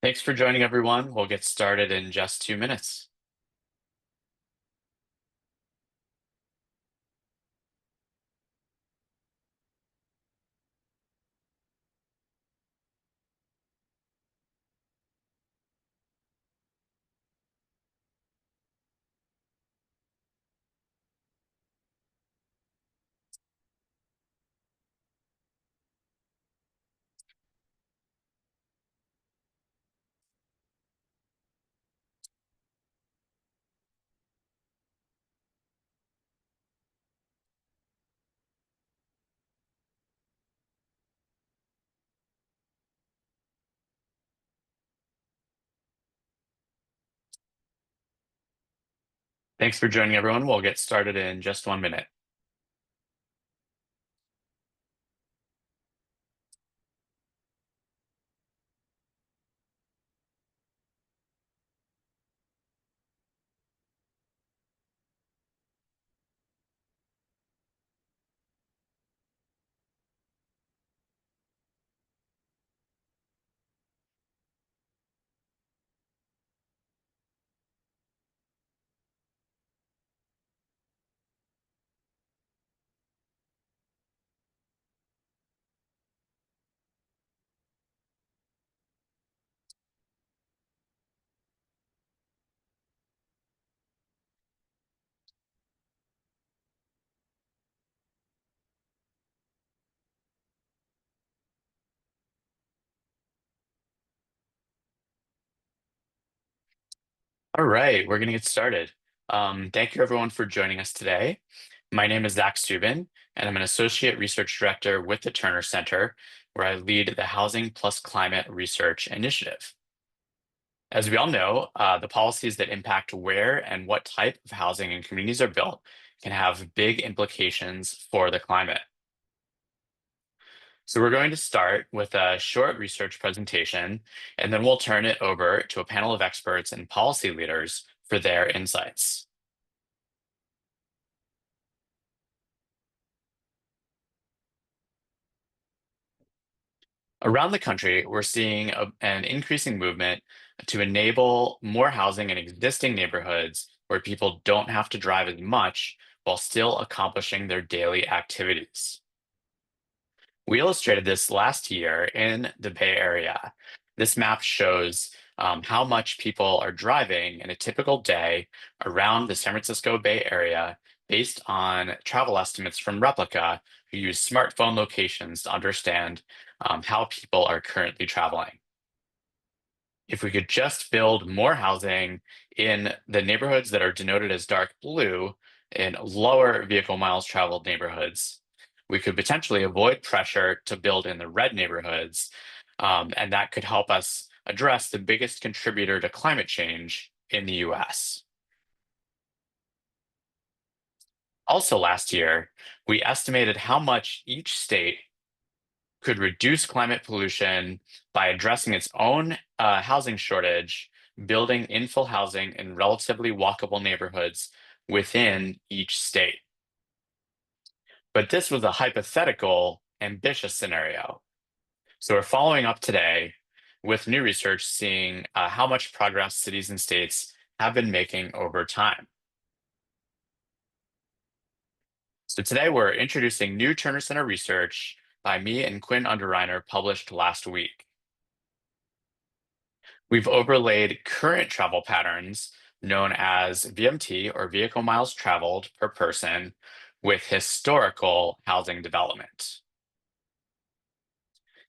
Thanks for joining, everyone. We'll get started in just 2 minutes. Thanks for joining, everyone. We'll get started in just 1 minute. All right, we're going to get started. Thank you, everyone, for joining us today. My name is Zach Subin, and I'm an Associate Research Director with the Terner Center, where I lead the Housing Plus Climate Research Initiative. As we all know, the policies that impact where and what type of housing and communities are built can have big implications for the climate. So we're going to start with a short research presentation, and then we'll turn it over to a panel of experts and policy leaders for their insights. Around the country, we're seeing an increasing movement to enable more housing in existing neighborhoods where people don't have to drive as much while still accomplishing their daily activities. We illustrated this last year in the Bay Area. This map shows how much people are driving in a typical day around the San Francisco Bay Area based on travel estimates from Replica, who use smartphone locations to understand how people are currently traveling. If we could just build more housing in the neighborhoods that are denoted as dark blue in lower vehicle miles traveled neighborhoods, we could potentially avoid pressure to build in the red neighborhoods, and that could help us address the biggest contributor to climate change in the US. Also last year, we estimated how much each state could reduce climate pollution by addressing its own housing shortage, building infill housing in relatively walkable neighborhoods within each state. But this was a hypothetical, ambitious scenario. So we're following up today with new research seeing how much progress cities and states have been making over time. So today we're introducing new Terner Center research by me and Quinn Underreiner published last week. We've overlaid current travel patterns known as VMT, or vehicle miles traveled per person, with historical housing development.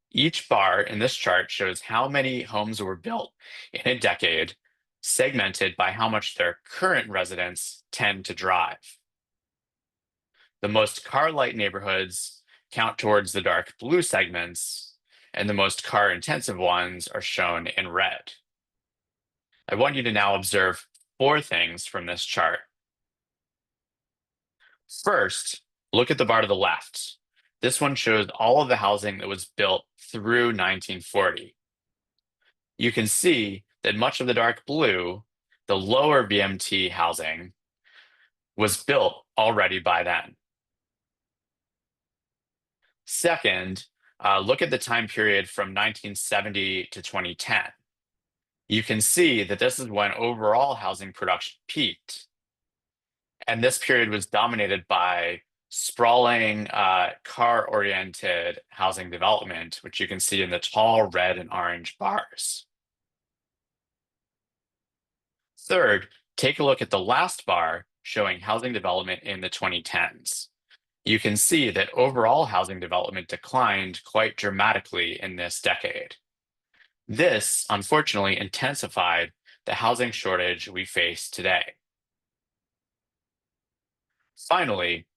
Each bar in this chart shows how many homes were built in a decade, segmented by how much their current residents tend to drive. The most car-light neighborhoods count towards the dark blue segments, and the most car-intensive ones are shown in red. I want you to now observe 4 things from this chart. First, look at the bar to the left. This one shows all of the housing that was built through 1940. You can see that much of the dark blue, the lower VMT housing, was built already by then. Second, look at the time period from 1970 to 2010. You can see that this is when overall housing production peaked. And this period was dominated by sprawling, car-oriented housing development, which you can see in the tall red and orange bars. Third, take a look at the last bar showing housing development in the 2010s. You can see that overall housing development declined quite dramatically in this decade. This, unfortunately, intensified the housing shortage we face today. Finally,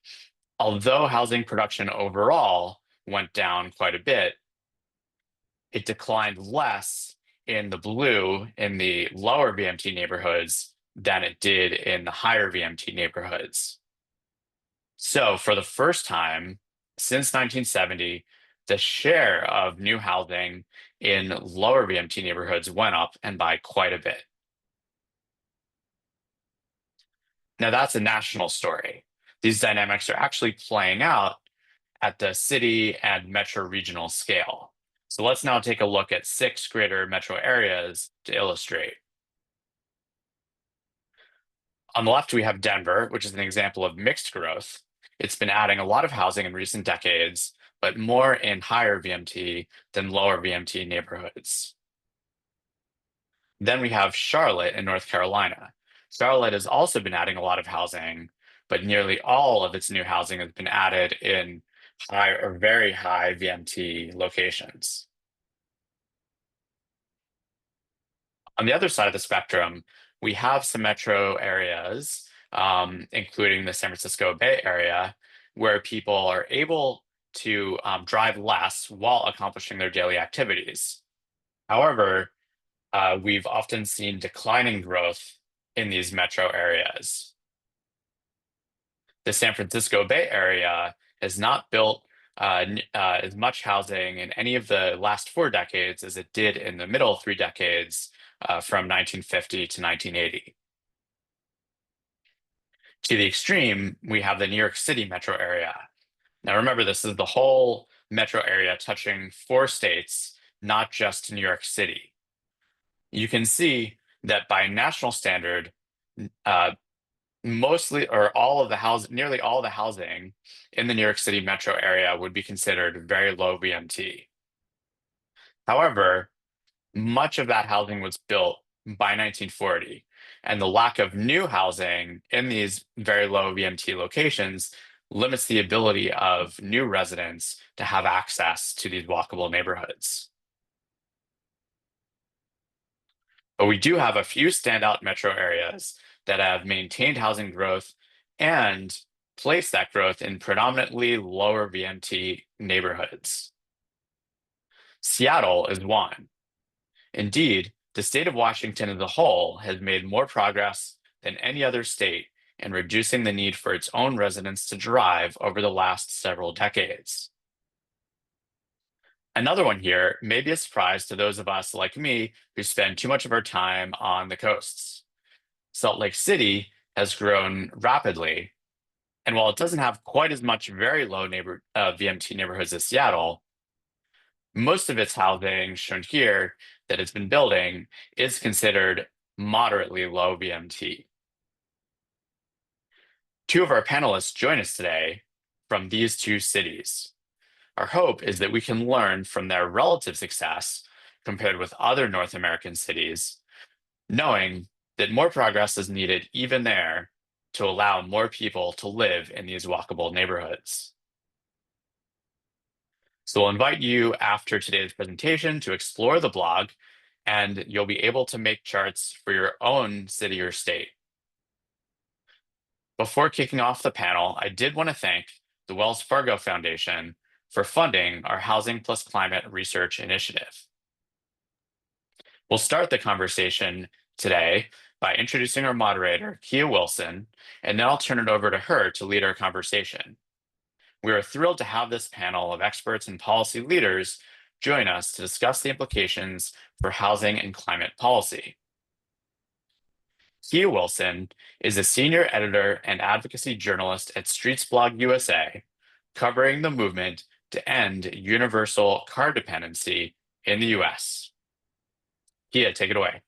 although housing production overall went down quite a bit, it declined less in the blue in the lower VMT neighborhoods than it did in the higher VMT neighborhoods. So, for the first time since 1970, the share of new housing in lower VMT neighborhoods went up and by quite a bit. Now, that's a national story. These dynamics are actually playing out at the city and metro regional scale. So let's now take a look at 6 greater metro areas to illustrate. On the left, we have Denver, which is an example of mixed growth. It's been adding a lot of housing in recent decades, but more in higher VMT than lower VMT neighborhoods. Then we have Charlotte in North Carolina. Charlotte has also been adding a lot of housing, but nearly all of its new housing has been added in high or very high VMT locations. On the other side of the spectrum, we have some metro areas, including the San Francisco Bay Area, where people are able to drive less while accomplishing their daily activities. However, we've often seen declining growth in these metro areas. The San Francisco Bay Area has not built as much housing in any of the last 4 decades as it did in the middle 3 decades from 1950 to 1980. To the extreme, we have the New York City metro area. Now remember, this is the whole metro area touching 4 states, not just New York City. You can see that by national standard, mostly or all of the housing, nearly all the housing in the New York City metro area would be considered very low VMT. However, much of that housing was built by 1940, and the lack of new housing in these very low VMT locations limits the ability of new residents to have access to these walkable neighborhoods. But we do have a few standout metro areas that have maintained housing growth and placed that growth in predominantly lower VMT neighborhoods. Seattle is one. Indeed, the state of Washington as a whole has made more progress than any other state in reducing the need for its own residents to drive over the last several decades. Another one here may be a surprise to those of us like me who spend too much of our time on the coasts. Salt Lake City has grown rapidly, and while it doesn't have quite as much very low VMT neighborhoods as Seattle, most of its housing shown here that it's been building is considered moderately low VMT. 2 of our panelists join us today from these 2 cities. Our hope is that we can learn from their relative success compared with other North American cities, knowing that more progress is needed even there to allow more people to live in these walkable neighborhoods. So we'll invite you after today's presentation to explore the blog, and you'll be able to make charts for your own city or state. Before kicking off the panel, I did want to thank the Wells Fargo Foundation for funding our Housing Plus Climate Research Initiative. We'll start the conversation today by introducing our moderator, Kia Wilson, and then I'll turn it over to her to lead our conversation. We are thrilled to have this panel of experts and policy leaders join us to discuss the implications for housing and climate policy. Kia Wilson is a senior editor and advocacy journalist at Streetsblog USA, covering the movement to end universal car dependency in the US. Kia, take it away.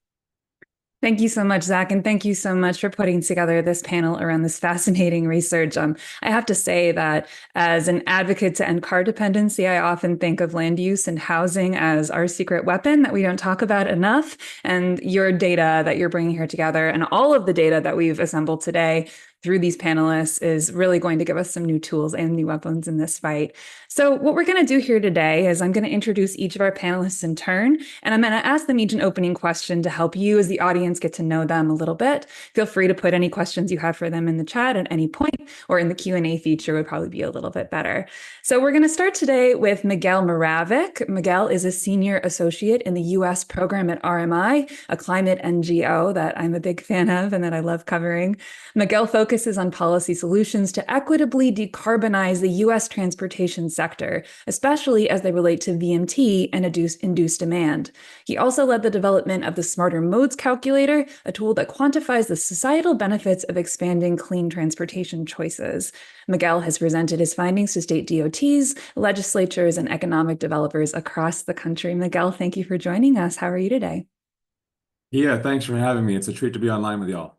Thank you so much, Zach, and thank you so much for putting together this panel around this fascinating research. I have to say that as an advocate to end car dependency, I often think of land use and housing as our secret weapon that we don't talk about enough. And your data that you're bringing here together and all of the data that we've assembled today through these panelists is really going to give us some new tools and new weapons in this fight. So what we're going to do here today is I'm going to introduce each of our panelists in turn, and I'm going to ask them each an opening question to help you as the audience get to know them a little bit. Feel free to put any questions you have for them in the chat at any point, or in the Q&A feature would probably be a little bit better. So we're going to start today with Miguel Moravec. Miguel is a senior associate in the US program at RMI, a climate NGO that I'm a big fan of and that I love covering. Miguel focuses on policy solutions to equitably decarbonize the US transportation sector, especially as they relate to VMT and induced demand. He also led the development of the Smarter Modes Calculator, a tool that quantifies the societal benefits of expanding clean transportation choices. Miguel has presented his findings to state DOTs, legislatures, and economic developers across the country. Miguel, thank you for joining us. How are you today? Yeah, thanks for having me. It's a treat to be online with y'all.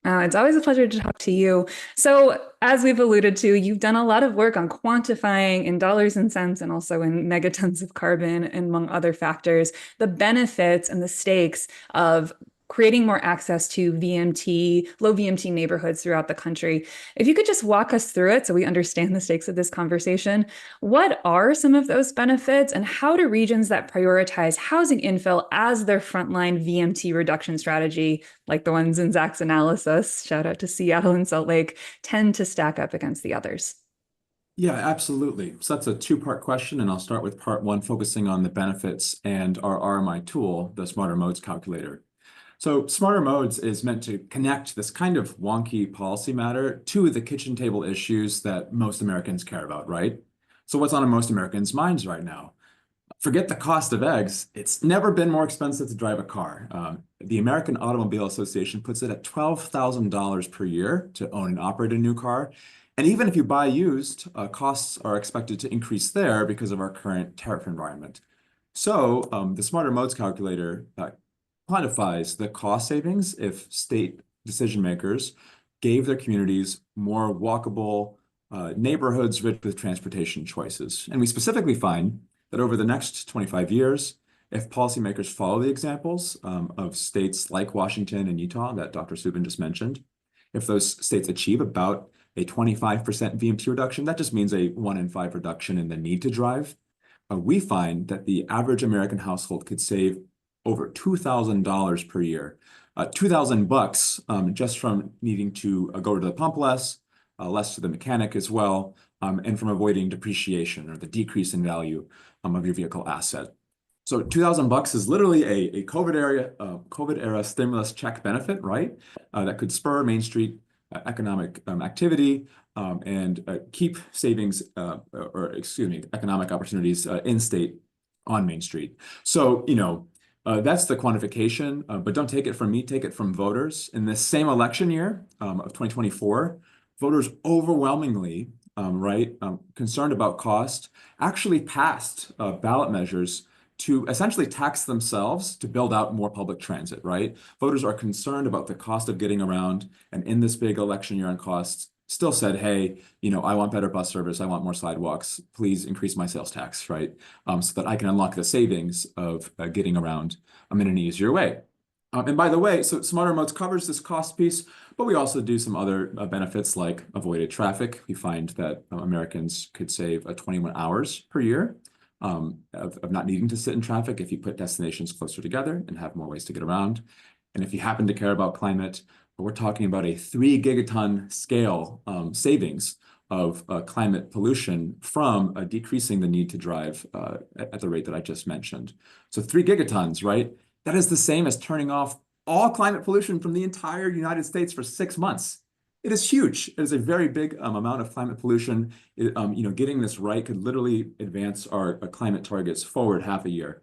It's always a pleasure to talk to you. So, as we've alluded to, you've done a lot of work on quantifying in dollars and cents and also in megatons of carbon, among other factors, the benefits and the stakes of creating more access to VMT, low VMT neighborhoods throughout the country. If you could just walk us through it so we understand the stakes of this conversation, what are some of those benefits and how do regions that prioritize housing infill as their frontline VMT reduction strategy, like the ones in Zach's analysis, shout out to Seattle and Salt Lake, tend to stack up against the others? Yeah, absolutely. So that's a two-part question, and I'll start with part one, focusing on the benefits and our RMI tool, the Smarter Modes Calculator. So Smarter Modes is meant to connect this kind of wonky policy matter to the kitchen table issues that most Americans care about, right? So what's on most Americans' minds right now? Forget the cost of eggs. It's never been more expensive to drive a car. The American Automobile Association puts it at $12,000 per year to own and operate a new car. And even if you buy used, costs are expected to increase there because of our current tariff environment. So the Smarter Modes Calculator quantifies the cost savings if state decision makers gave their communities more walkable neighborhoods rich with transportation choices. And we specifically find that over the next 25 years, if policymakers follow the examples of states like Washington and Utah that Dr. Subin just mentioned, if those states achieve about a 25% VMT reduction, that just means a 1 in 5 reduction in the need to drive. We find that the average American household could save over $2,000 per year. $2,000 just from needing to go to the pump less, less to the mechanic as well, and from avoiding depreciation or the decrease in value of your vehicle asset. So $2,000 is literally a COVID era stimulus check benefit, right? That could spur Main Street economic activity and keep savings economic opportunities in state on Main Street. So, that's the quantification, but don't take it from me, take it from voters. In this same election year of 2024, voters overwhelmingly, concerned about cost, actually passed ballot measures to essentially tax themselves to build out more public transit, right? Voters are concerned about the cost of getting around, and in this big election year on costs, still said, hey, I want better bus service, I want more sidewalks, please increase my sales tax, right? So that I can unlock the savings of getting around in an easier way. And by the way, so Smarter Modes covers this cost piece, but we also do some other benefits like avoided traffic. We find that Americans could save 21 hours per year of not needing to sit in traffic if you put destinations closer together and have more ways to get around. And if you happen to care about climate, we're talking about a 3 gigaton scale savings of climate pollution from decreasing the need to drive at the rate that I just mentioned. So 3 gigatons, right? That is the same as turning off all climate pollution from the entire United States for 6 months. It is huge. It is a very big amount of climate pollution. Getting this right could literally advance our climate targets forward half a year.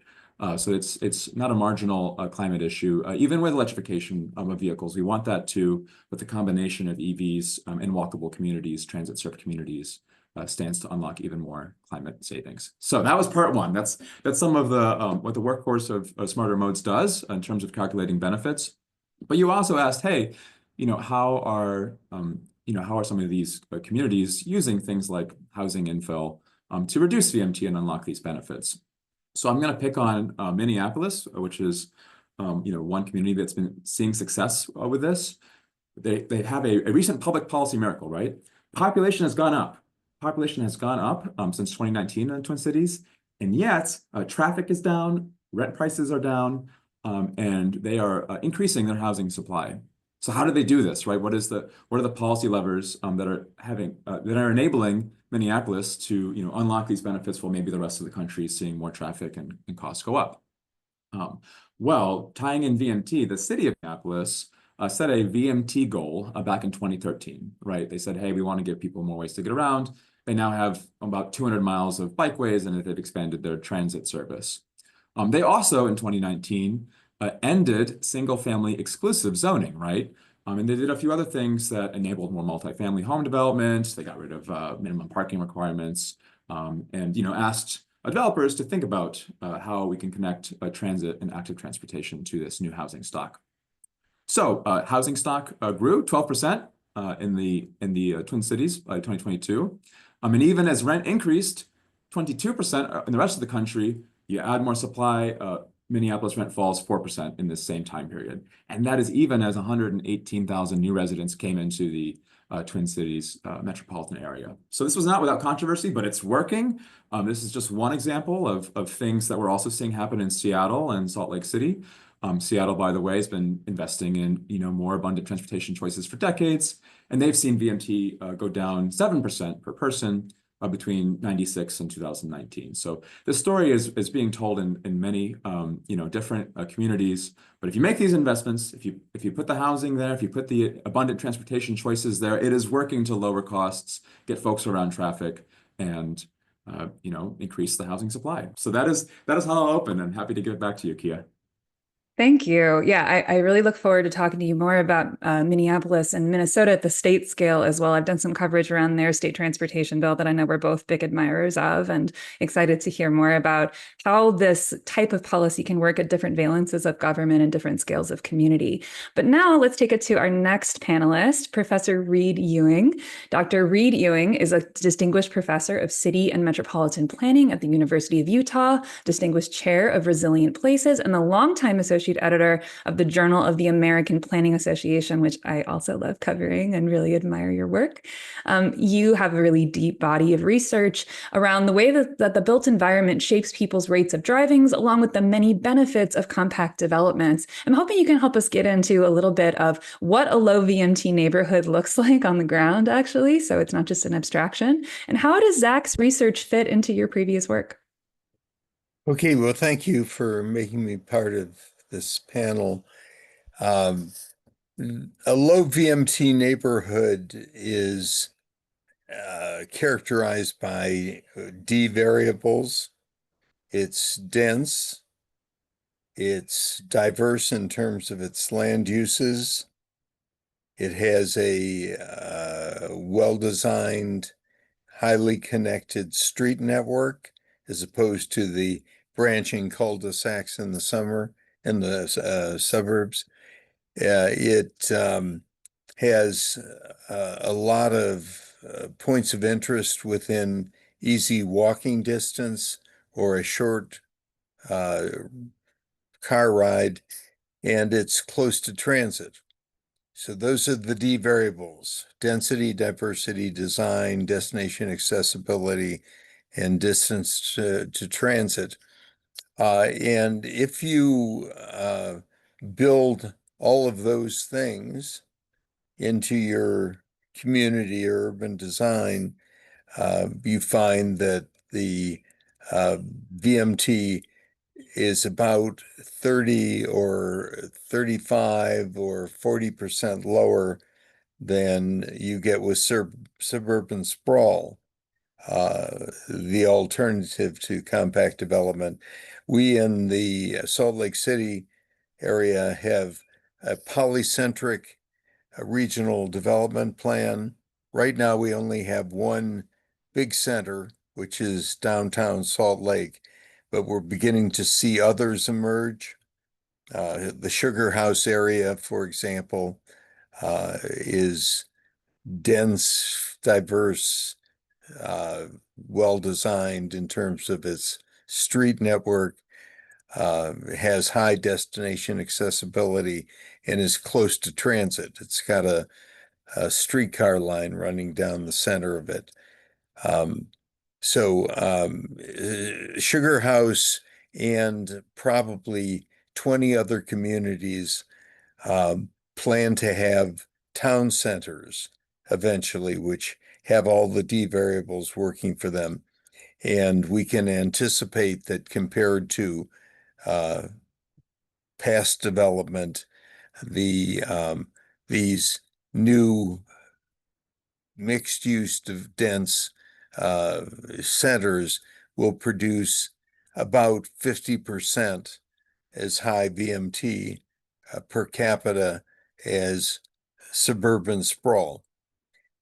So it's not a marginal climate issue, even with electrification of vehicles. We want that too, but the combination of EVs and walkable communities, transit-served communities, stands to unlock even more climate savings. So that was part one. That's some of the what the workhorse of Smarter Modes does in terms of calculating benefits. But you also asked, hey, how are some of these communities using things like housing infill to reduce VMT and unlock these benefits? So I'm going to pick on Minneapolis, which is one community that's been seeing success with this. They have a recent public policy miracle, right? Population has gone up. Population has gone up since 2019 in the Twin Cities, and yet traffic is down, rent prices are down, and they are increasing their housing supply. So how do they do this, right? What are the policy levers that are enabling Minneapolis to unlock these benefits while maybe the rest of the country is seeing more traffic and costs go up? Well, tying in VMT, the city of Minneapolis set a VMT goal back in 2013, right? They said, hey, we want to give people more ways to get around. They now have about 200 miles of bikeways, and they've expanded their transit service. They also, in 2019, ended single-family exclusive zoning, right? And they did a few other things that enabled more multifamily home development. They got rid of minimum parking requirements, and asked developers to think about how we can connect transit and active transportation to this new housing stock. So housing stock grew 12% in the Twin Cities by 2022. And even as rent increased 22% in the rest of the country, you add more supply, Minneapolis rent falls 4% in this same time period. And that is even as 118,000 new residents came into the Twin Cities metropolitan area. So this was not without controversy, but it's working. This is just one example of things that we're also seeing happen in Seattle and Salt Lake City. Seattle, by the way, has been investing in more abundant transportation choices for decades, and they've seen VMT go down 7% per person between 96 and 2019. So this story is being told in many different communities. But if you make these investments, if you put the housing there, if you put the abundant transportation choices there, it is working to lower costs, get folks around traffic, and increase the housing supply. So that is how I'll open. I'm happy to give it back to you, Kia. Thank you. Yeah, I really look forward to talking to you more about Minneapolis and Minnesota at the state scale as well. I've done some coverage around their state transportation bill that I know we're both big admirers of, and excited to hear more about how this type of policy can work at different valences of government and different scales of community. But now let's take it to our next panelist, Professor Reid Ewing. Dr. Reid Ewing is a distinguished professor of city and metropolitan planning at the University of Utah, distinguished chair of Resilient Places, and the longtime associate editor of the Journal of the American Planning Association, which I also love covering and really admire your work. You have a really deep body of research around the way that the built environment shapes people's rates of drivings, along with the many benefits of compact developments. I'm hoping you can help us get into a little bit of what a low VMT neighborhood looks like on the ground, actually, so it's not just an abstraction. And how does Zach's research fit into your previous work? Okay, well, thank you for making me part of this panel. A low VMT neighborhood is characterized by D variables. It's dense. It's diverse in terms of its land uses. It has a well-designed, highly connected street network, as opposed to the branching cul-de-sacs in the suburbs. It has a lot of points of interest within easy walking distance or a short car ride, and it's close to transit. So those are the D variables: density, diversity, design, destination accessibility, and distance to transit. And if you build all of those things into your community or urban design, you find that the VMT is about 30 or 35 or 40% lower than you get with suburban sprawl, the alternative to compact development. We in the Salt Lake City area have a polycentric regional development plan. Right now, we only have one big center, which is downtown Salt Lake, but we're beginning to see others emerge. The Sugar House area, for example, is dense, diverse, well-designed in terms of its street network, has high destination accessibility, and is close to transit. It's got a streetcar line running down the center of it. Sugar House and probably 20 other communities plan to have town centers eventually, which have all the D variables working for them. And we can anticipate that compared to past development, these new mixed-use dense centers will produce about 50% as high VMT per capita as suburban sprawl.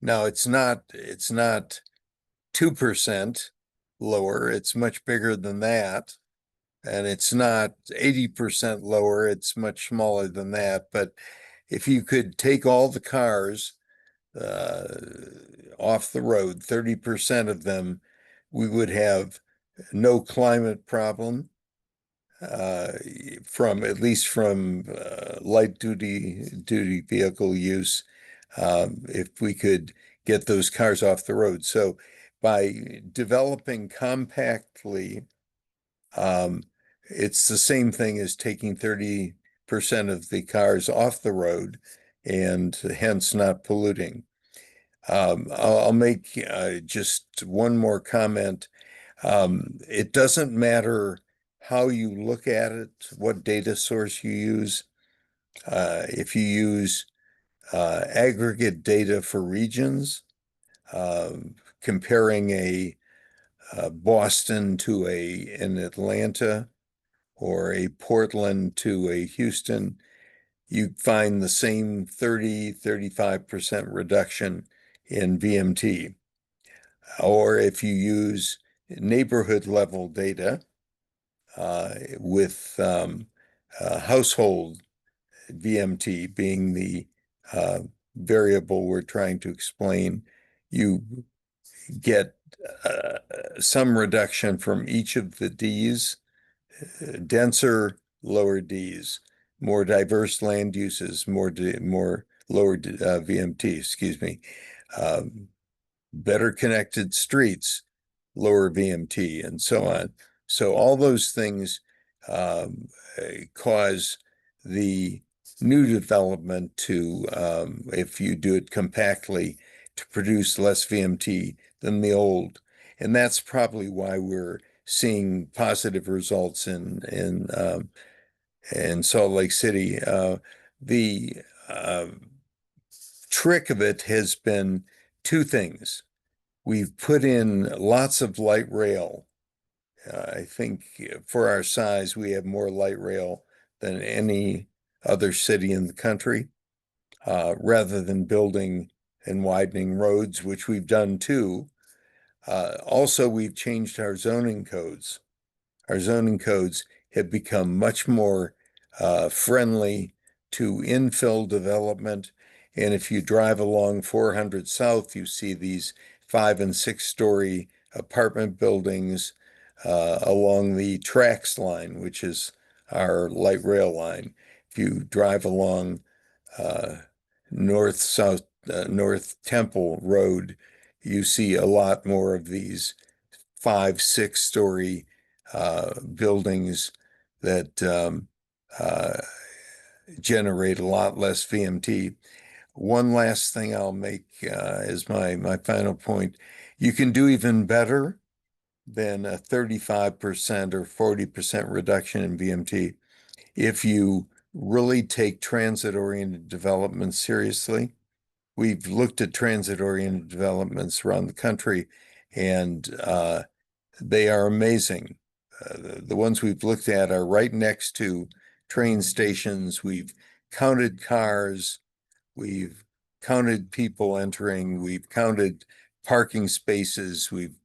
Now it's not 2% lower, it's much bigger than that. And it's not 80% lower, it's much smaller than that. But if you could take all the cars off the road, 30% of them, we would have no climate problem from at least from light duty vehicle use if we could get those cars off the road. So by developing compactly, it's the same thing as taking 30% of the cars off the road and hence not polluting. I'll make just one more comment. It doesn't matter how you look at it, what data source you use. If you use aggregate data for regions, comparing a Boston to an Atlanta or a Portland to a Houston, you find the same 35% reduction in VMT. Or if you use neighborhood level data with household VMT being the variable we're trying to explain, you get some reduction from each of the Ds, denser, lower Ds, more diverse land uses, more lower VMT, excuse me, better connected streets, lower VMT, and so on. So all those things cause the new development to, if you do it compactly, to produce less VMT than the old. And that's probably why we're seeing positive results in Salt Lake City. The trick of it has been two things. We've put in lots of light rail. I think for our size, we have more light rail than any other city in the country, rather than building and widening roads, which we've done too. Also, we've changed our zoning codes. Our zoning codes have become much more friendly to infill development. And if you drive along 400 South, you see these 5- and 6-story apartment buildings along the tracks line, which is our light rail line. If you drive along North Temple Road, you see a lot more of these 5- and 6-story buildings that generate a lot less VMT. One last thing I'll make as my final point. You can do even better than a 35% or 40% reduction in VMT if you really take transit-oriented development seriously. We've looked at transit-oriented developments around the country, and they are amazing. The ones we've looked at are right next to train stations. We've counted cars. We've counted people entering. We've counted parking spaces. We've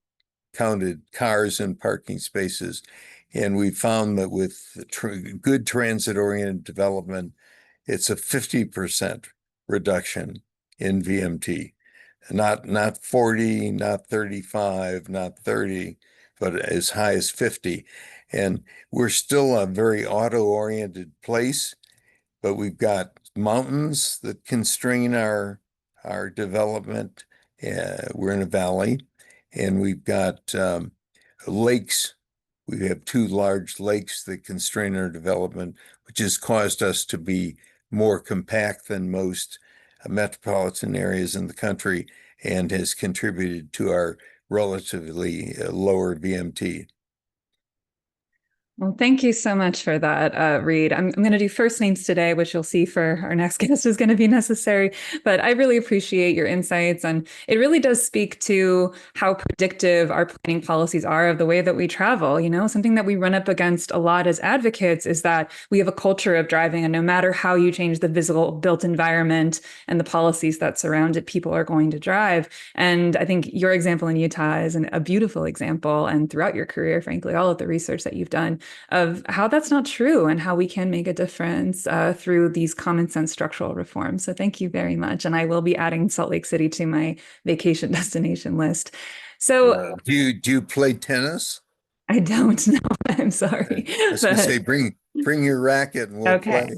counted cars in parking spaces. And we found that with good transit-oriented development, it's a 50% reduction in VMT. Not 40, not 35, not 30, but as high as 50. And we're still a very auto-oriented place, but we've got mountains that constrain our development. We're in a valley, and we've got lakes. We have two large lakes that constrain our development, which has caused us to be more compact than most metropolitan areas in the country and has contributed to our relatively lower VMT. Well, thank you so much for that, Reid. I'm going to do first names today, which you'll see for our next guest is going to be necessary. But I really appreciate your insights. And it really does speak to how predictive our planning policies are of the way that we travel. You know, something that we run up against a lot as advocates is that we have a culture of driving. And no matter how you change the physical built environment and the policies that surround it, people are going to drive. And I think your example in Utah is a beautiful example. And throughout your career, frankly, all of the research that you've done of how that's not true and how we can make a difference through these common sense structural reforms. So thank you very much. And I will be adding Salt Lake City to my vacation destination list. So do you play tennis? I don't know. I'm sorry. I was going to say, bring your racket and we'll play.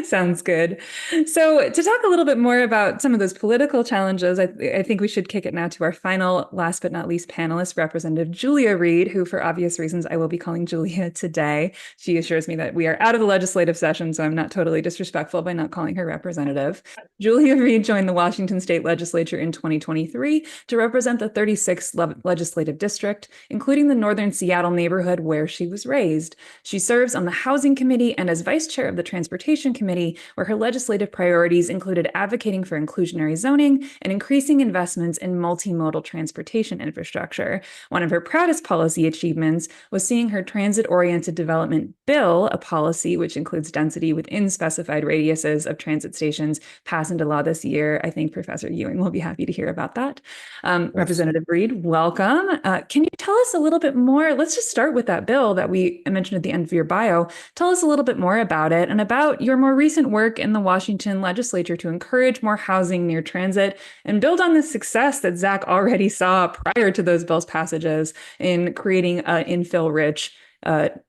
Sounds good. So to talk a little bit more about some of those political challenges, I think we should kick it now to our final, last but not least panelist, Representative Julia Reid, who for obvious reasons I will be calling Julia today. She assures me that we are out of the legislative session, so I'm not totally disrespectful by not calling her representative. Julia Reid joined the Washington State Legislature in 2023 to represent the 36th legislative district, including the Northern Seattle neighborhood where she was raised. She serves on the Housing Committee and as vice chair of the Transportation Committee, where her legislative priorities included advocating for inclusionary zoning and increasing investments in multimodal transportation infrastructure. One of her proudest policy achievements was seeing her transit-oriented development bill, a policy which includes density within specified radiuses of transit stations, pass into law this year. I think Professor Ewing will be happy to hear about that. Representative Reid, welcome. Can you tell us a little bit more? Let's just start with that bill that we mentioned at the end of your bio. Tell us a little bit more about it and about your more recent work in the Washington legislature to encourage more housing near transit and build on the success that Zach already saw prior to those bills' passages in creating an infill-rich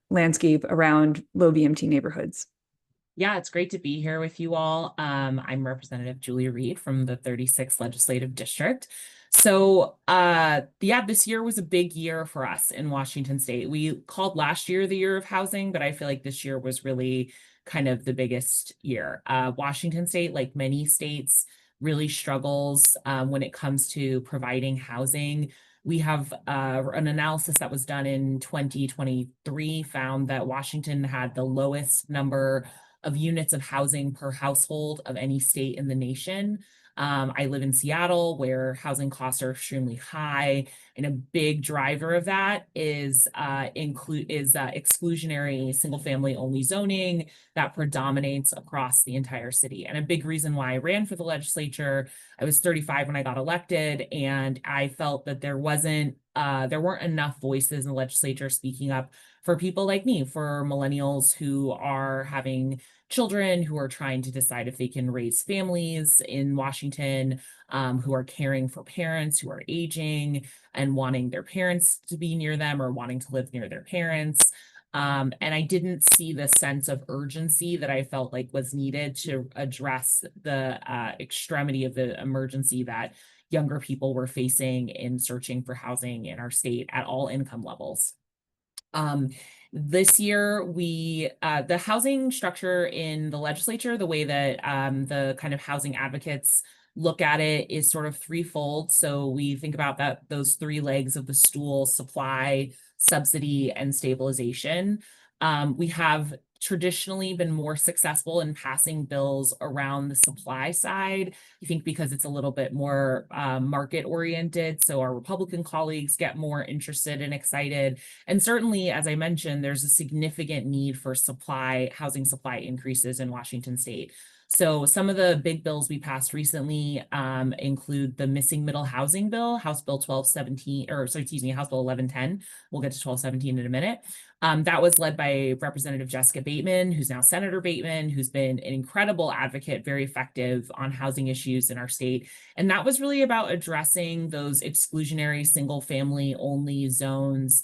landscape around low VMT neighborhoods. Yeah, it's great to be here with you all. I'm Representative Julia Reid from the 36th Legislative District. So this year was a big year for us in Washington State. We called last year the year of housing, but I feel like this year was really kind of the biggest year. Washington State, like many states, really struggles when it comes to providing housing. We have an analysis that was done in 2023 found that Washington had the lowest number of units of housing per household of any state in the nation. I live in Seattle, where housing costs are extremely high, and a big driver of that is exclusionary single-family only zoning that predominates across the entire city. And a big reason why I ran for the legislature, I was 35 when I got elected, and I felt that there weren't enough voices in the legislature speaking up for people like me, for millennials who are having children, who are trying to decide if they can raise families in Washington, who are caring for parents who are aging and wanting their parents to be near them or wanting to live near their parents. And I didn't see the sense of urgency that I felt like was needed to address the extremity of the emergency that younger people were facing in searching for housing in our state at all income levels. This year, the housing structure in the legislature, the way that the kind of housing advocates look at it is sort of threefold. So we think about those three legs of the stool: supply, subsidy, and stabilization. We have traditionally been more successful in passing bills around the supply side. I think because it's a little bit more market oriented. So our Republican colleagues get more interested and excited. And certainly, as I mentioned, there's a significant need for housing supply increases in Washington State. So some of the big bills we passed recently include the Missing Middle Housing Bill, House Bill 1217, or sorry, excuse me, House Bill 1110. We'll get to 1217 in a minute. That was led by Representative Jessica Bateman, who's now Senator Bateman, who's been an incredible advocate, very effective on housing issues in our state. And that was really about addressing those exclusionary single family only zones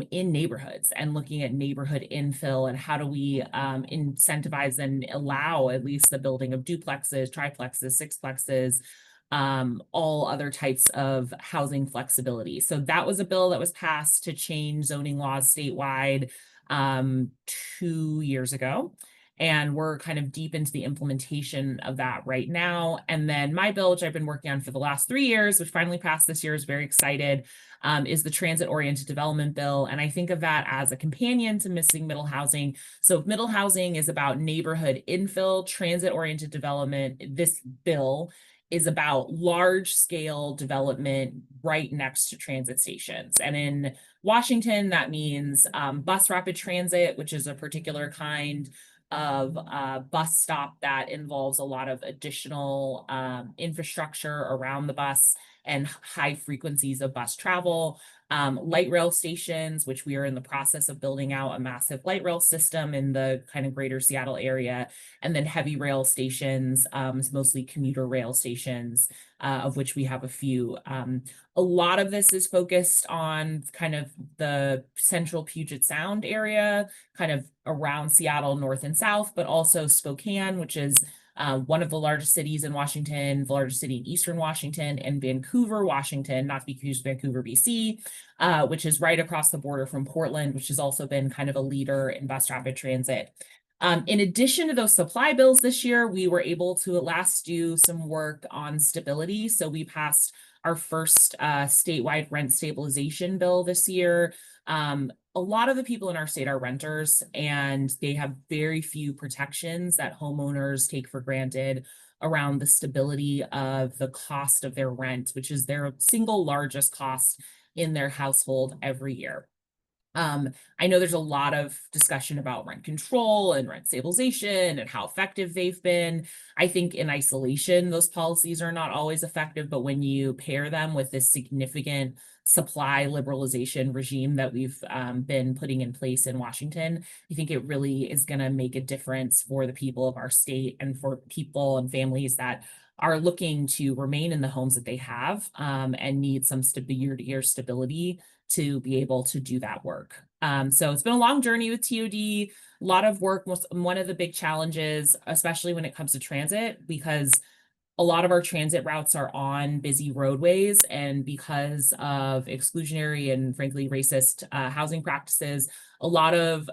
in neighborhoods and looking at neighborhood infill and how do we incentivize and allow at least the building of duplexes, triplexes, sixplexes, all other types of housing flexibility. So that was a bill that was passed to change zoning laws statewide 2 years ago. And we're kind of deep into the implementation of that right now. And then my bill, which I've been working on for the last 3 years, which finally passed this year, is very excited, is the transit-oriented development bill. And I think of that as a companion to Missing Middle Housing. So middle housing is about neighborhood infill, transit-oriented development. This bill is about large-scale development right next to transit stations. And in Washington, that means bus rapid transit, which is a particular kind of bus stop that involves a lot of additional infrastructure around the bus and high frequencies of bus travel. Light rail stations, which we are in the process of building out a massive light rail system in the kind of greater Seattle area, and then heavy rail stations, mostly commuter rail stations, of which we have a few. A lot of this is focused on kind of the central Puget Sound area, kind of around Seattle, north and south, but also Spokane, which is one of the largest cities in Washington, the largest city in Eastern Washington, and Vancouver, Washington, not to be confused with Vancouver, BC, which is right across the border from Portland, which has also been kind of a leader in bus rapid transit. In addition to those supply bills this year, we were able to at last do some work on stability. So we passed our first statewide rent stabilization bill this year. A lot of the people in our state are renters, and they have very few protections that homeowners take for granted around the stability of the cost of their rent, which is their single largest cost in their household every year. I know there's a lot of discussion about rent control and rent stabilization and how effective they've been. I think in isolation, those policies are not always effective, but when you pair them with this significant supply liberalization regime that we've been putting in place in Washington, I think it really is going to make a difference for the people of our state and for people and families that are looking to remain in the homes that they have and need some year-to-year stability to be able to do that work. So it's been a long journey with TOD, a lot of work. One of the big challenges, especially when it comes to transit, because a lot of our transit routes are on busy roadways, and because of exclusionary and frankly racist housing practices, a lot of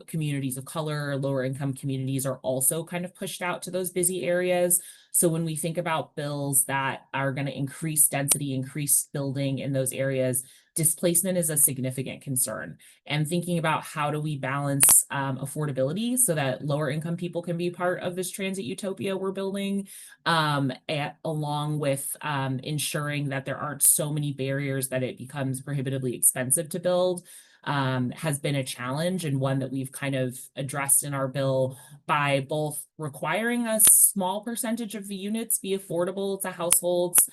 communities of color, lower income communities are also kind of pushed out to those busy areas. So when we think about bills that are going to increase density, increase building in those areas, displacement is a significant concern. And thinking about how do we balance affordability so that lower income people can be part of this transit utopia we're building, along with ensuring that there aren't so many barriers that it becomes prohibitively expensive to build, has been a challenge, and one that we've kind of addressed in our bill by both requiring a small percentage of the units be affordable to households,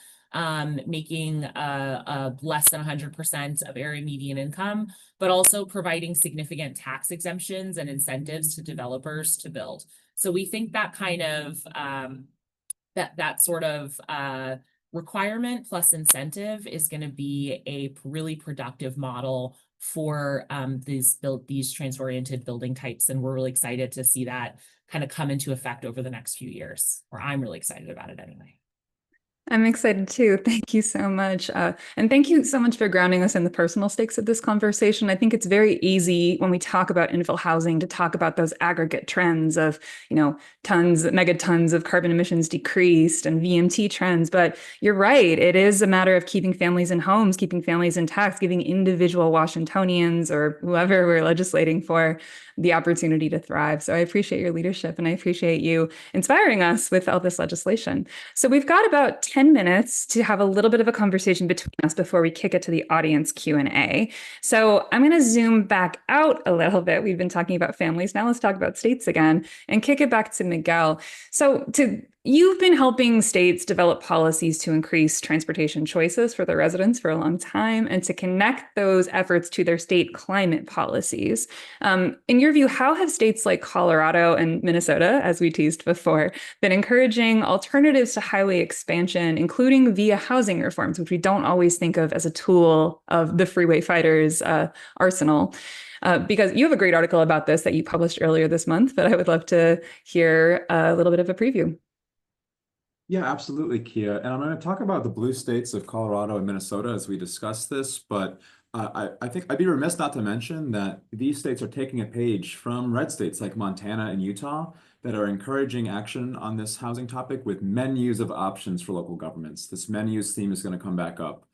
making less than 100% of area median income, but also providing significant tax exemptions and incentives to developers to build. So we think that kind of that sort of requirement plus incentive is going to be a really productive model for these transit-oriented building types, and we're really excited to see that kind of come into effect over the next few years. Or I'm really excited about it anyway. I'm excited too. Thank you so much. And thank you so much for grounding us in the personal stakes of this conversation. I think it's very easy when we talk about infill housing to talk about those aggregate trends of, megatons of carbon emissions decreased and VMT trends. But you're right. It is a matter of keeping families in homes, keeping families intact, giving individual Washingtonians or whoever we're legislating for the opportunity to thrive. So I appreciate your leadership, and I appreciate you inspiring us with all this legislation. So we've got about 10 minutes to have a little bit of a conversation between us before we kick it to the audience Q&A. So I'm going to zoom back out a little bit. We've been talking about families. Now let's talk about states again and kick it back to Miguel. So you've been helping states develop policies to increase transportation choices for their residents for a long time and to connect those efforts to their state climate policies. In your view, how have states like Colorado and Minnesota, as we teased before, been encouraging alternatives to highway expansion, including via housing reforms, which we don't always think of as a tool of the freeway fighters' arsenal? Because you have a great article about this that you published earlier this month, but I would love to hear a little bit of a preview. Yeah, absolutely, Kia. And I'm going to talk about the blue states of Colorado and Minnesota as we discuss this, but I think I'd be remiss not to mention that these states are taking a page from red states like Montana and Utah that are encouraging action on this housing topic with menus of options for local governments. This menus theme is going to come back up,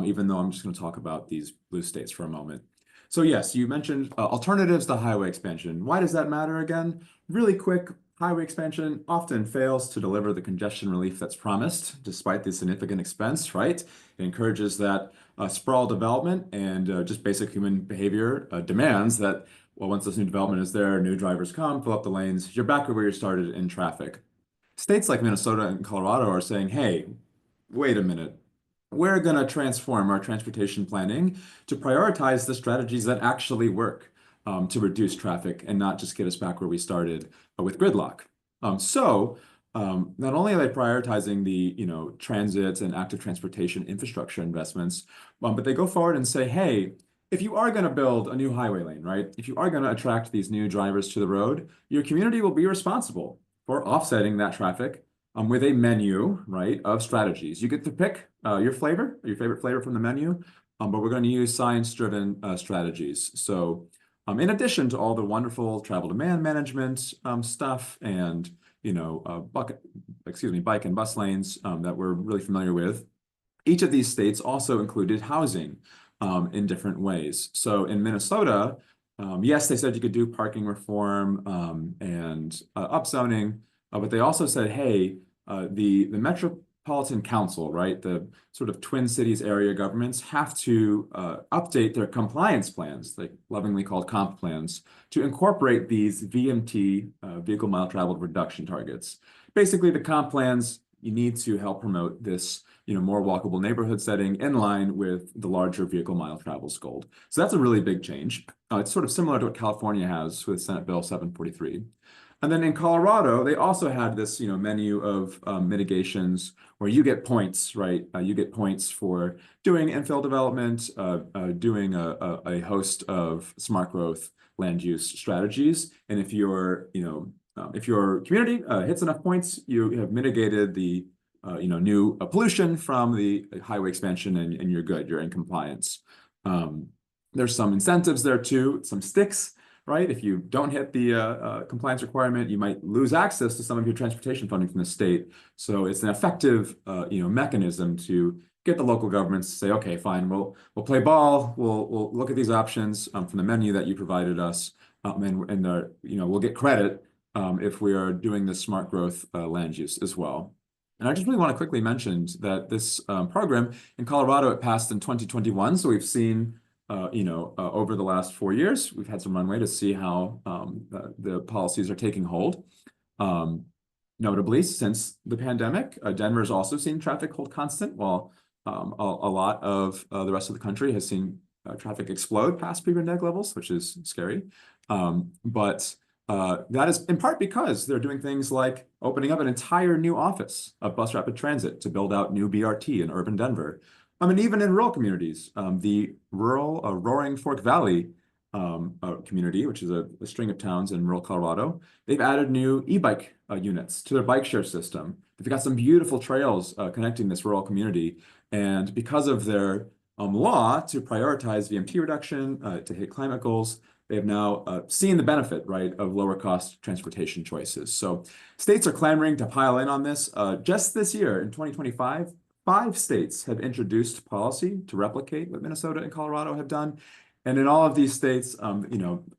even though I'm just going to talk about these blue states for a moment. So yes, you mentioned alternatives to highway expansion. Why does that matter again? Really quick. Highway expansion often fails to deliver the congestion relief that's promised, despite the significant expense, right? It encourages that sprawl development, and just basic human behavior demands that, well, once this new development is there, new drivers come, fill up the lanes, you're back to where you started in traffic. States like Minnesota and Colorado are saying, hey, wait a minute. We're going to transform our transportation planning to prioritize the strategies that actually work. To reduce traffic and not just get us back where we started with gridlock. Not only are they prioritizing the transit and active transportation infrastructure investments, but they go forward and say, hey, if you are going to build a new highway lane, right? If you are going to attract these new drivers to the road, your community will be responsible for offsetting that traffic with a menu, right, of strategies. You get to pick your favorite flavor from the menu, but we're going to use science-driven strategies. So in addition to all the wonderful travel demand management stuff and bike and bus lanes that we're really familiar with, each of these states also included housing in different ways. So in Minnesota, yes, they said you could do parking reform and upzoning, but they also said, hey, the Metropolitan Council, right, the sort of Twin Cities area governments have to update their compliance plans, like lovingly called comp plans, to incorporate these VMT, vehicle mile traveled reduction targets. Basically, the comp plans, you need to help promote this more walkable neighborhood setting in line with the larger vehicle mile travel goal. So that's a really big change. It's sort of similar to what California has with Senate Bill 743. And then in Colorado, they also had this, menu of mitigations where you get points, right? You get points for doing infill development, doing a host of smart growth land use strategies. And if your community hits enough points, you have mitigated the, new pollution from the highway expansion, and you're good. You're in compliance. There's some incentives there too, some sticks. Right? If you don't hit the compliance requirement, you might lose access to some of your transportation funding from the state. So it's an effective, mechanism to get the local governments to say, okay, fine, we'll play ball. We'll look at these options from the menu that you provided us, and we'll get credit if we are doing this smart growth land use as well. And I just really want to quickly mention that this program in Colorado, it passed in 2021. So we've seen over the last 4 years, we've had some runway to see how the policies are taking hold. Notably, since the pandemic, Denver's also seen traffic hold constant, while a lot of the rest of the country has seen traffic explode past pre-pandemic levels, which is scary. But that is in part because they're doing things like opening up an entire new office of bus rapid transit to build out new BRT in urban Denver. And even in rural communities, the rural Roaring Fork Valley community, which is a string of towns in rural Colorado, they've added new e-bike units to their bike share system. They've got some beautiful trails connecting this rural community. And because of their law to prioritize VMT reduction, to hit climate goals, they have now seen the benefit, right, of lower cost transportation choices. So states are clamoring to pile in on this. Just this year, in 2025, 5 states have introduced policy to replicate what Minnesota and Colorado have done. And in all of these states,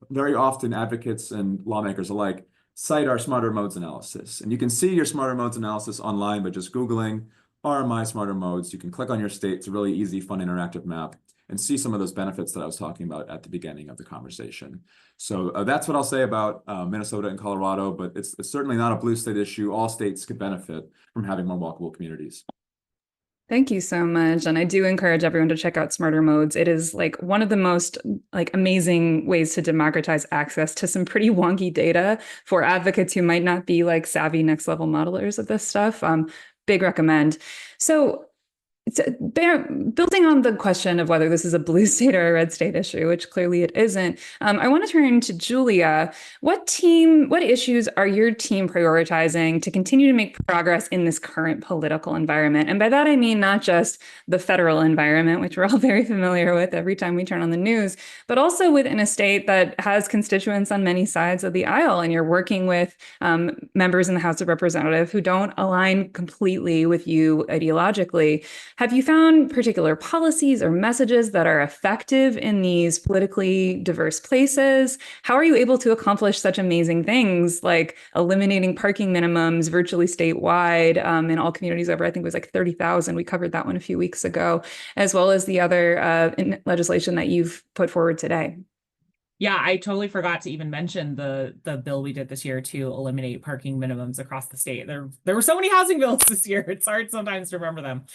very often advocates and lawmakers alike cite our smarter modes analysis. And you can see your smarter modes analysis online by just Googling RMI Smarter Modes. You can click on your state. It's a really easy, fun, interactive map and see some of those benefits that I was talking about at the beginning of the conversation. So that's what I'll say about Minnesota and Colorado, but it's certainly not a blue state issue. All states could benefit from having more walkable communities. Thank you so much. And I do encourage everyone to check out Smarter Modes. It is like one of the most amazing ways to democratize access to some pretty wonky data for advocates who might not be like savvy next level modelers of this stuff. Big recommend. So building on the question of whether this is a blue state or a red state issue, which clearly it isn't, I want to turn to Julia. What issues are your team prioritizing to continue to make progress in this current political environment? And by that, I mean not just the federal environment, which we're all very familiar with every time we turn on the news, but also within a state that has constituents on many sides of the aisle. And you're working with members in the House of Representatives who don't align completely with you ideologically. Have you found particular policies or messages that are effective in these politically diverse places? How are you able to accomplish such amazing things like eliminating parking minimums virtually statewide in all communities over, I think it was like 30,000. We covered that one a few weeks ago, as well as the other legislation that you've put forward today. Yeah, I totally forgot to even mention the bill we did this year to eliminate parking minimums across the state. There were so many housing bills this year. It's hard sometimes to remember them.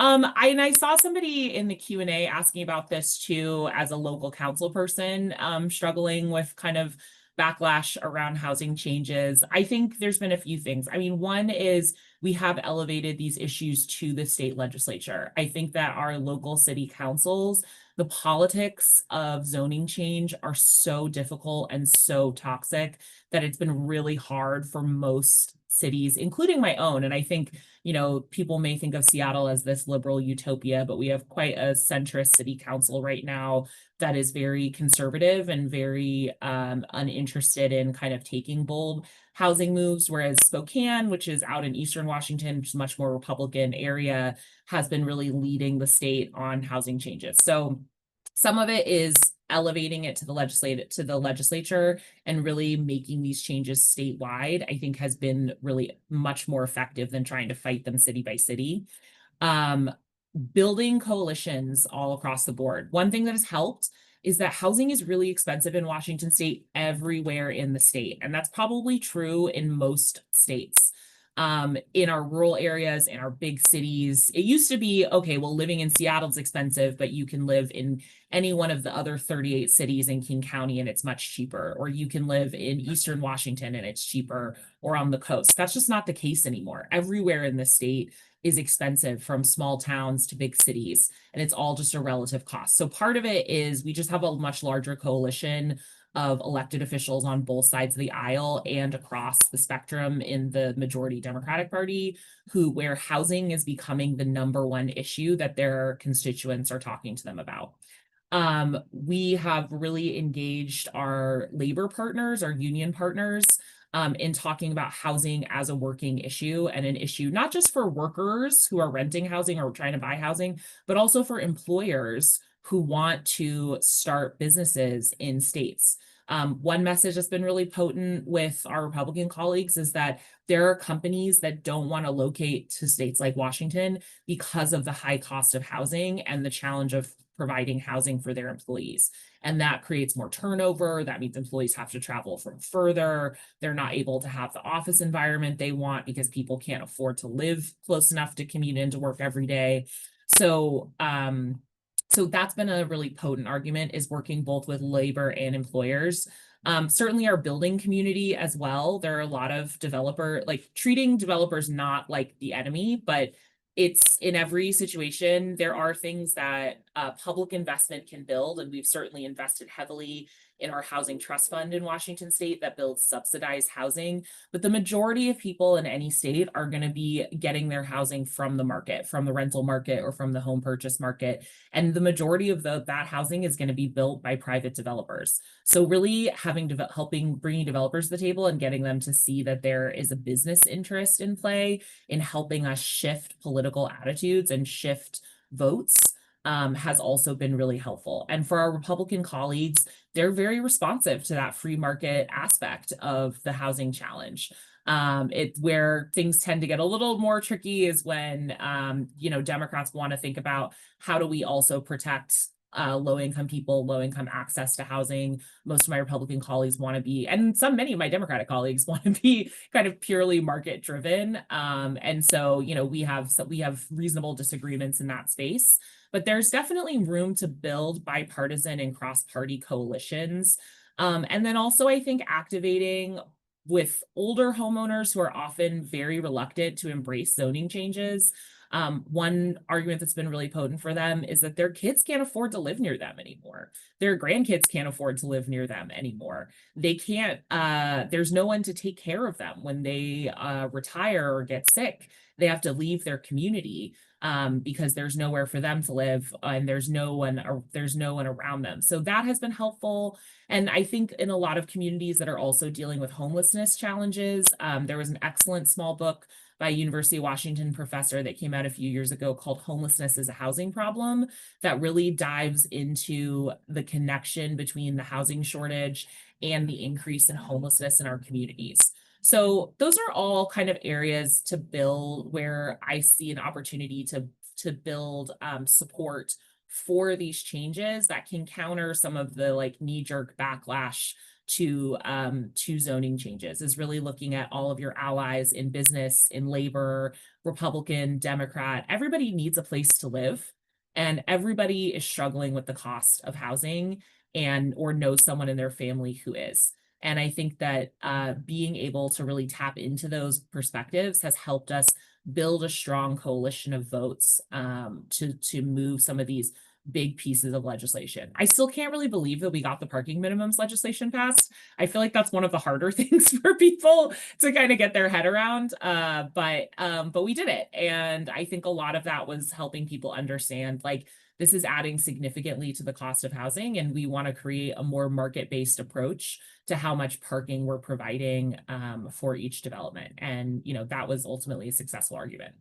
I saw somebody in the Q&A asking about this too, as a local council person, struggling with kind of backlash around housing changes. I think there's been a few things. I mean, one is we have elevated these issues to the state legislature. I think that our local city councils, the politics of zoning change are so difficult and so toxic that it's been really hard for most cities, including my own. And I think, you know, people may think of Seattle as this liberal utopia, but we have quite a centrist city council right now that is very conservative and very uninterested in kind of taking bold housing moves, whereas Spokane, which is out in Eastern Washington, which is a much more Republican area, has been really leading the state on housing changes. So some of it is elevating it to the legislature and really making these changes statewide, I think has been really much more effective than trying to fight them city by city. Building coalitions all across the board. One thing that has helped is that housing is really expensive in Washington state everywhere in the state. And that's probably true in most states. In our rural areas, in our big cities, it used to be, okay, well, living in Seattle is expensive, but you can live in any one of the other 38 cities in King County and it's much cheaper, or you can live in Eastern Washington and it's cheaper, or on the coast. That's just not the case anymore. Everywhere in the state is expensive, from small towns to big cities, and it's all just a relative cost. So part of it is we just have a much larger coalition of elected officials on both sides of the aisle and across the spectrum in the majority Democratic Party, where housing is becoming the #1 issue that their constituents are talking to them about. We have really engaged our labor partners, our union partners, in talking about housing as a working issue, and an issue not just for workers who are renting housing or trying to buy housing, but also for employers who want to start businesses in states. One message that's been really potent with our Republican colleagues is that there are companies that don't want to locate to states like Washington because of the high cost of housing and the challenge of providing housing for their employees. And that creates more turnover. That means employees have to travel from further. They're not able to have the office environment they want because people can't afford to live close enough to commute into work every day. So that's been a really potent argument, is working both with labor and employers. Certainly our building community as well. There are a lot of treating developers not like the enemy, but it's in every situation. There are things that public investment can build, and we've certainly invested heavily in our housing trust fund in Washington state that builds subsidized housing. But the majority of people in any state are going to be getting their housing from the market, from the rental market or from the home purchase market. And the majority of that housing is going to be built by private developers. So really bringing developers to the table and getting them to see that there is a business interest in play in helping us shift political attitudes and shift votes has also been really helpful. And for our Republican colleagues, they're very responsive to that free market aspect of the housing challenge. It's where things tend to get a little more tricky is when, Democrats want to think about how do we also protect low-income people, low-income access to housing. Most of my Republican colleagues want to be, and many of my Democratic colleagues want to be kind of purely market-driven. And so, we have reasonable disagreements in that space. But there's definitely room to build bipartisan and cross-party coalitions. And then also, I think activating with older homeowners who are often very reluctant to embrace zoning changes. One argument that's been really potent for them is that their kids can't afford to live near them anymore. Their grandkids can't afford to live near them anymore. They can't, there's no one to take care of them when they retire or get sick. They have to leave their community because there's nowhere for them to live and there's no one around them. So that has been helpful. And I think in a lot of communities that are also dealing with homelessness challenges, there was an excellent small book by a University of Washington professor that came out a few years ago called Homelessness is a Housing Problem that really dives into the connection between the housing shortage and the increase in homelessness in our communities. So those are all kind of areas to build where I see an opportunity to build support for these changes that can counter some of the knee-jerk backlash to zoning changes, is really looking at all of your allies in business, in labor, Republican, Democrat. Everybody needs a place to live, and everybody is struggling with the cost of housing or knows someone in their family who is. And I think that being able to really tap into those perspectives has helped us build a strong coalition of votes to move some of these big pieces of legislation. I still can't really believe that we got the parking minimums legislation passed. I feel like that's one of the harder things for people to kind of get their head around. But we did it. And I think a lot of that was helping people understand, this is adding significantly to the cost of housing, and we want to create a more market-based approach to how much parking we're providing for each development. And, that was ultimately a successful argument.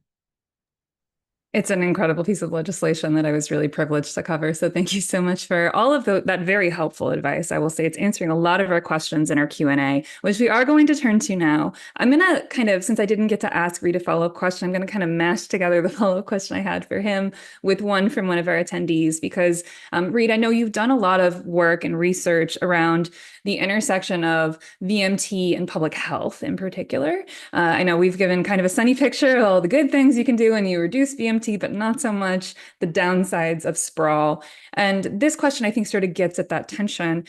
It's an incredible piece of legislation that I was really privileged to cover. So thank you so much for all of that very helpful advice. I will say it's answering a lot of our questions in our Q&A, which we are going to turn to now. I'm going to kind of, since I didn't get to ask Reid a follow-up question, I'm going to kind of mash together the follow-up question I had for him with one from one of our attendees, because Reid, I know you've done a lot of work and research around the intersection of VMT and public health in particular. I know we've given kind of a sunny picture of all the good things you can do when you reduce VMT, but not so much the downsides of sprawl. And this question, I think, sort of gets at that tension.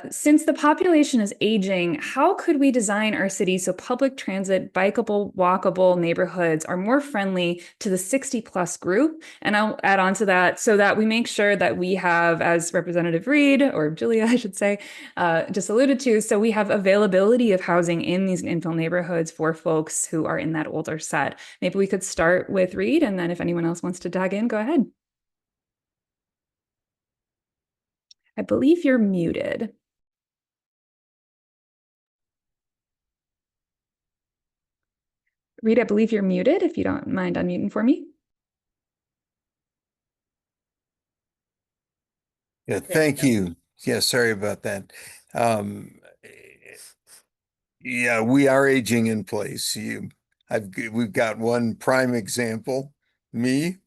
Since the population is aging, how could we design our city so public transit, bikeable, walkable neighborhoods are more friendly to the 60+ group? And I'll add on to that so that we make sure that we have, as Representative Reid, or Julia, I should say, just alluded to, so we have availability of housing in these infill neighborhoods for folks who are in that older set. Maybe we could start with Reid, and then if anyone else wants to dive in, go ahead. I believe you're muted. Reid, I believe you're muted, if you don't mind unmuting for me. Yeah, thank you. Yeah, sorry about that. Yeah, we are aging in place. We've got one prime example, me,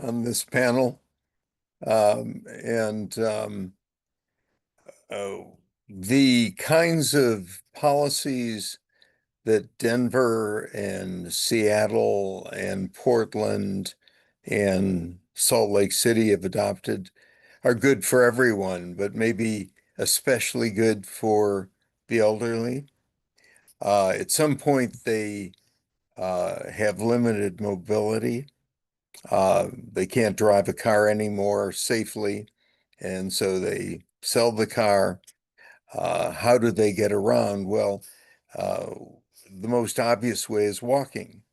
on this panel. The kinds of policies that Denver and Seattle and Portland and Salt Lake City have adopted are good for everyone, but maybe especially good for the elderly. At some point, they have limited mobility. They can't drive a car anymore safely, and so they sell the car. How do they get around? Well, the most obvious way is walking.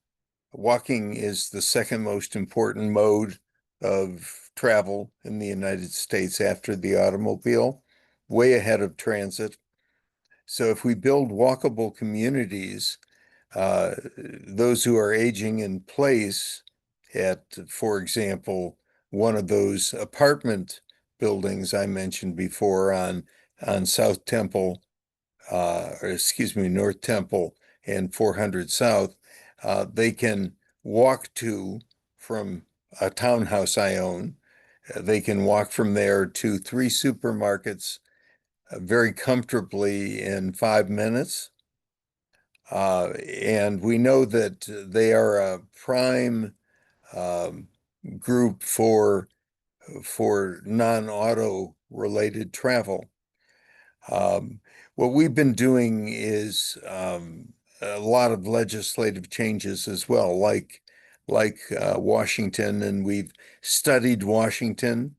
Walking is the second most important mode of travel in the United States after the automobile, way ahead of transit. So if we build walkable communities, those who are aging in place at, for example, one of those apartment buildings I mentioned before on South Temple, North Temple and 400 South, they can walk to from a townhouse I own. They can walk from there to 3 supermarkets very comfortably in 5 minutes. And we know that they are a prime group for non-auto related travel. What we've been doing is a lot of legislative changes as well, like Washington, and we've studied Washington,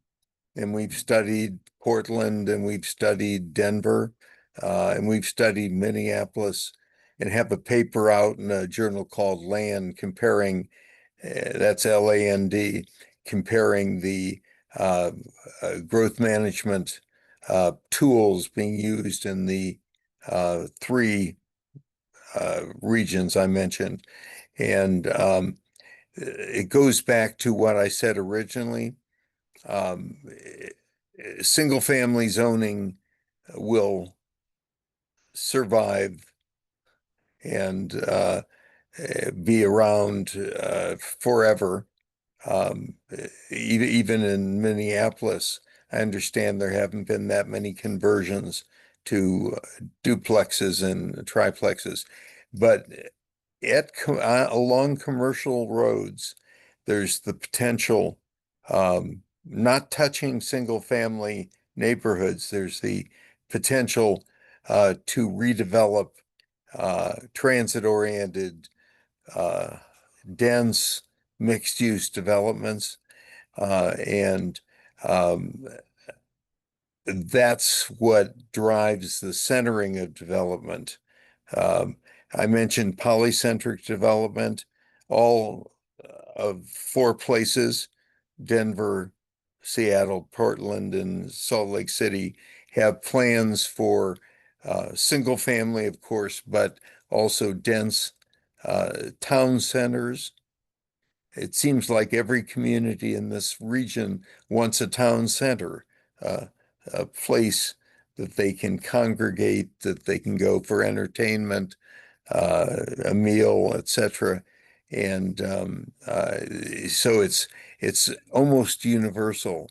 and we've studied Portland, and we've studied Denver, and we've studied Minneapolis, and have a paper out in a journal called Land comparing, that's LAND, comparing the growth management tools being used in the 3 regions I mentioned. And it goes back to what I said originally. Single family zoning will survive and be around forever. Even in Minneapolis, I understand there haven't been that many conversions to duplexes and triplexes, but along commercial roads, there's the potential, not touching single family neighborhoods, there's the potential to redevelop transit-oriented, dense, mixed-use developments, and that's what drives the centering of development. I mentioned polycentric development. All of 4 places, Denver, Seattle, Portland, and Salt Lake City, have plans for single family, of course, but also dense town centers. It seems like every community in this region wants a town center, a place that they can congregate, that they can go for entertainment, a meal, etc. And so it's almost universal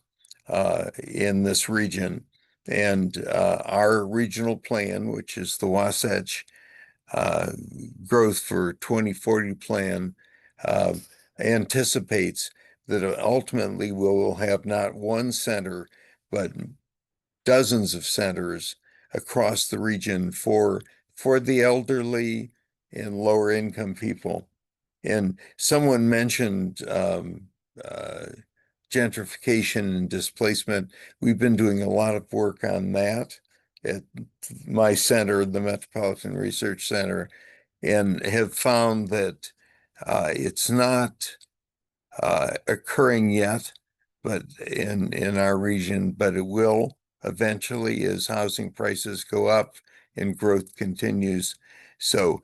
in this region. And our regional plan, which is the Wasatch Growth for 2040 plan, anticipates that ultimately we will have not one center, but dozens of centers across the region for the elderly and lower income people. And someone mentioned gentrification and displacement. We've been doing a lot of work on that at my center, the Metropolitan Research Center, and have found that it's not occurring yet, but in our region, but it will eventually as housing prices go up and growth continues. So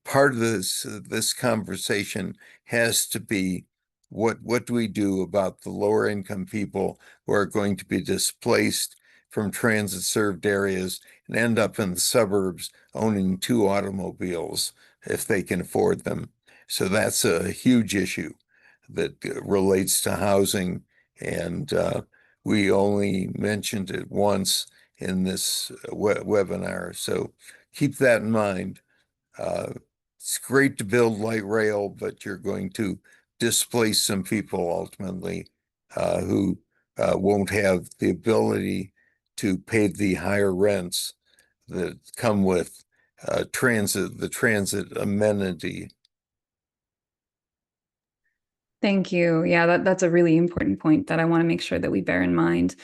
part of this conversation has to be what do we do about the lower income people who are going to be displaced from transit served areas and end up in the suburbs owning 2 automobiles if they can afford them. So that's a huge issue that relates to housing, and we only mentioned it once in this webinar. So keep that in mind. It's great to build light rail, but you're going to displace some people ultimately who won't have the ability to pay the higher rents that come with the transit amenity. Thank you. Yeah, that's a really important point that I want to make sure that we bear in mind.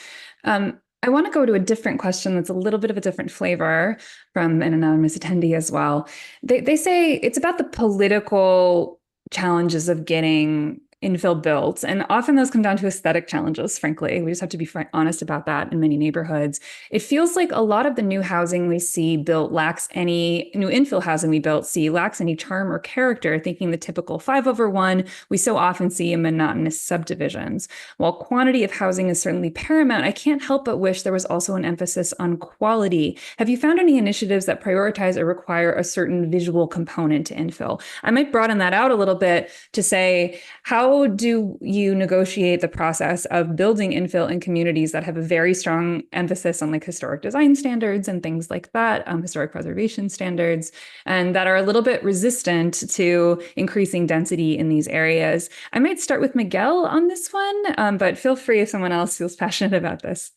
I want to go to a different question that's a little bit of a different flavor from an anonymous attendee as well. They say it's about the political challenges of getting infill built. And often those come down to aesthetic challenges, frankly. We just have to be honest about that in many neighborhoods. It feels like a lot of the new housing we see built lacks any, new infill housing we built see lacks any charm or character, thinking the typical 5/1 we so often see in monotonous subdivisions. While quantity of housing is certainly paramount, I can't help but wish there was also an emphasis on quality. Have you found any initiatives that prioritize or require a certain visual component to infill? I might broaden that out a little bit to say, how do you negotiate the process of building infill in communities that have a very strong emphasis on like historic design standards and things like that, historic preservation standards, and that are a little bit resistant to increasing density in these areas? I might start with Miguel on this one, but feel free if someone else feels passionate about this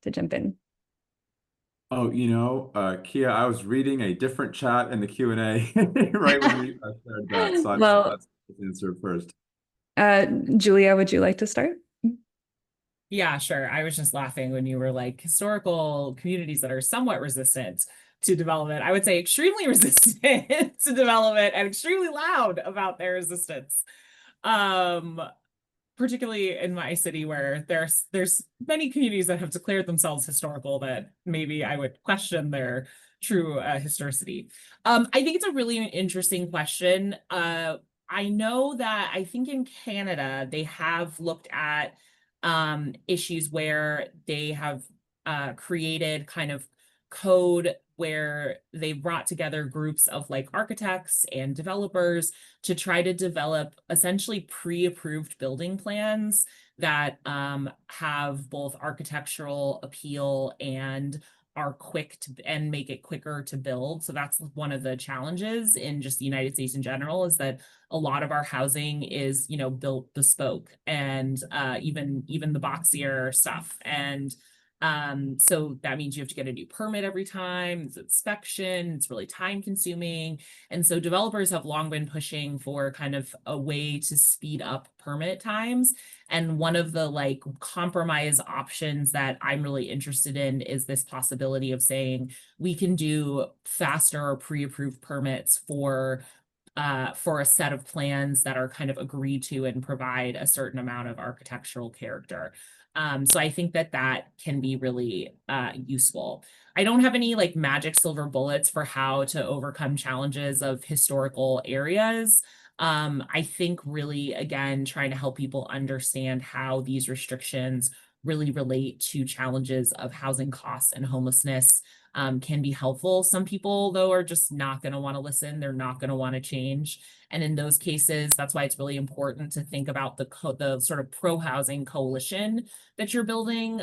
to jump in. Oh, Kia, I was reading a different chat in the Q&A right when we shared that, so Well, let's answer first. Julia, would you like to start? Yeah, sure. I was just laughing when you were like historical communities that are somewhat resistant to development. I would say extremely resistant to development and extremely loud about their resistance. Particularly in my city where there's many communities that have declared themselves historical that maybe I would question their true historicity. I think it's a really interesting question. I know that I think in Canada, they have looked at issues where they have created kind of code where they brought together groups of like architects and developers to try to develop essentially pre-approved building plans that have both architectural appeal and are quick to and make it quicker to build. So that's one of the challenges in just the United States in general, is that a lot of our housing is, built bespoke, and even the boxier stuff. And so that means you have to get a new permit every time. It's inspection, it's really time consuming. And so developers have long been pushing for kind of a way to speed up permit times. And one of the like compromise options that I'm really interested in is this possibility of saying we can do faster or pre-approved permits for a set of plans that are kind of agreed to and provide a certain amount of architectural character. So I think that can be really useful. I don't have any like magic silver bullets for how to overcome challenges of historical areas. I think really, again, trying to help people understand how these restrictions really relate to challenges of housing costs and homelessness can be helpful. Some people, though, are just not going to want to listen. They're not going to want to change. And in those cases, that's why it's really important to think about the sort of pro-housing coalition that you're building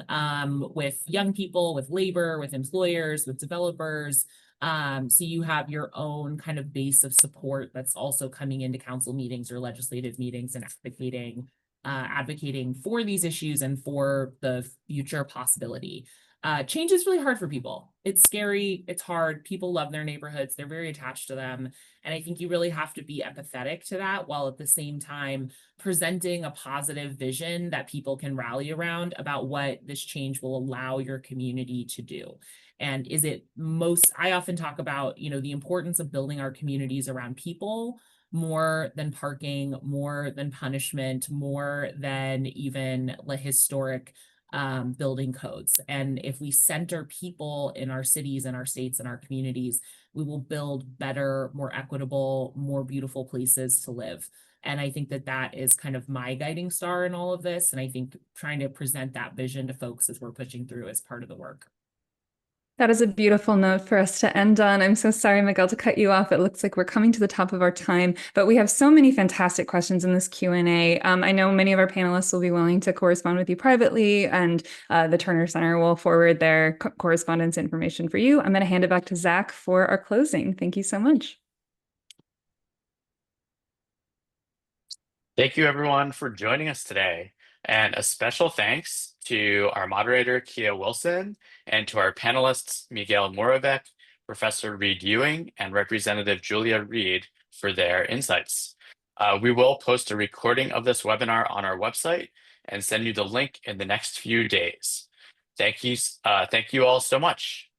with young people, with labor, with employers, with developers. So you have your own kind of base of support that's also coming into council meetings or legislative meetings and advocating for these issues and for the future possibility. Change is really hard for people. It's scary. It's hard. People love their neighborhoods. They're very attached to them. And I think you really have to be empathetic to that, while at the same time presenting a positive vision that people can rally around about what this change will allow your community to do. And I often talk about, the importance of building our communities around people more than parking, more than punishment, more than even the historic building codes. And if we center people in our cities and our states and our communities, we will build better, more equitable, more beautiful places to live. And I think that is kind of my guiding star in all of this. And I think trying to present that vision to folks as we're pushing through is part of the work. That is a beautiful note for us to end on. I'm so sorry, Miguel, to cut you off. It looks like we're coming to the top of our time, but we have so many fantastic questions in this Q&A. I know many of our panelists will be willing to correspond with you privately, and the Terner Center will forward their correspondence information for you. I'm going to hand it back to Zach for our closing. Thank you so much. Thank you, everyone, for joining us today. And a special thanks to our moderator, Kia Wilson, and to our panelists, Miguel Moravec, Professor Reid Ewing, and Representative Julia Reid for their insights. We will post a recording of this webinar on our website and send you the link in the next few days. Thank you all so much.